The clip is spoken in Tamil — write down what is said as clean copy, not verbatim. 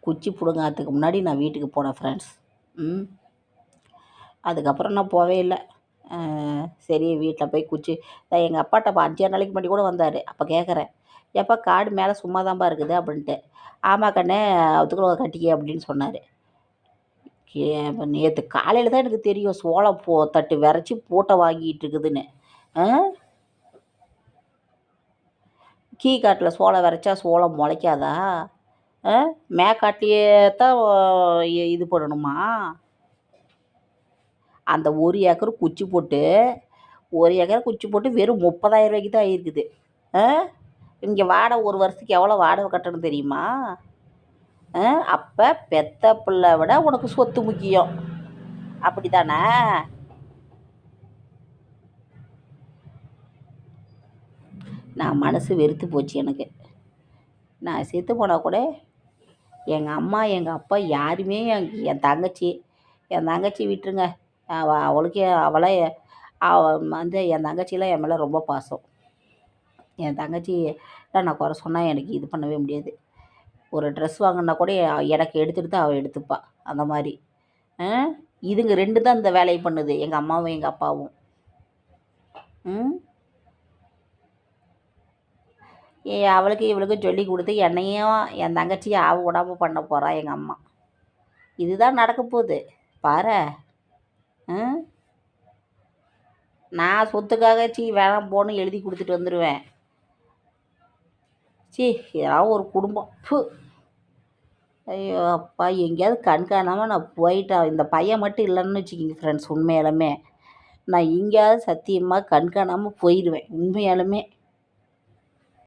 குச்சி பிடுங்கிறதுக்கு முன்னாடி நான் வீட்டுக்கு போனேன் ஃப்ரெண்ட்ஸ். அதுக்கப்புறம் நான் போவே இல்லை. சரி வீட்டில் போய் குச்சி எங்கள் அப்பாட்ட 5 நாளைக்கு முன்னாடி கூட வந்தார். அப்போ கேட்குறேன், எப்போ காடு மேலே சும்மா தான்ப்பா இருக்குது அப்படின்ட்டு. ஆமாம் கண்ணே அதுக்குள்ள கட்டிக்க அப்படின்னு சொன்னார். நேற்று காலையில் தான் எனக்கு தெரியும் சோளம் தட்டு விரைச்சி பூட்டை வாங்கிட்டு இருக்குதுன்னு. கீழ்காட்டில் சோளம் விரைச்சா சோளம் முளைக்காதா? மேக்காட்டிலே தான் இது பண்ணணுமா? அந்த 1 ஏக்கர் குச்சி போட்டு வெறும் 30,000 ரூபாய்க்கு தான் ஆகிருக்குது. இங்கே வாடகை ஒரு வருஷத்துக்கு எவ்வளோ வாடகை கட்டணும் தெரியுமா? அப்போ பெத்த பிள்ளை விட உனக்கு சொத்து முக்கியம், அப்படி தானே? நான் மனசு வெறுத்து போச்சு எனக்கு. நான் செத்து போனால் கூட எங்கள் அம்மா எங்கள் அப்பா யாருமே என் தங்கச்சி விட்டுருங்க. அவளை வந்து என் தங்கச்சிலாம் என் மேலே ரொம்ப பாசம். என் தங்கச்சிலாம் நான் குறை சொன்னால் எனக்கு இது பண்ணவே முடியாது. ஒரு ட்ரெஸ் வாங்கினா கூட எனக்கு எடுத்துகிட்டு தான் அவள் எடுத்துப்பா. அந்த மாதிரி இதுங்க 2 தான் இந்த வேலையை பண்ணுது, எங்கள் அம்மாவும் எங்கள் அப்பாவும். அவளுக்கு இவளுக்கு சொல்லி கொடுத்து என்னையும் என் தங்கச்சியை ஆக விடாமல் பண்ண போகிறா எங்கள் அம்மா. இதுதான் நடக்க போகுது பாரு. நான் சொத்துக்காக வேணாம் போன்னு எழுதி கொடுத்துட்டு வந்துடுவேன். ஏதாவது ஒரு குடும்பம். ஐயோ அப்பா, எங்கேயாவது கண்காணாமல் நான் போயிட்டேன். இந்த பையன் மட்டும் இல்லைன்னு வச்சுக்கிங்க ஃப்ரெண்ட்ஸ், உண்மையாலுமே நான் எங்கேயாவது சத்தியமாக கண்காணாமல் போயிடுவேன் உண்மையாலுமே.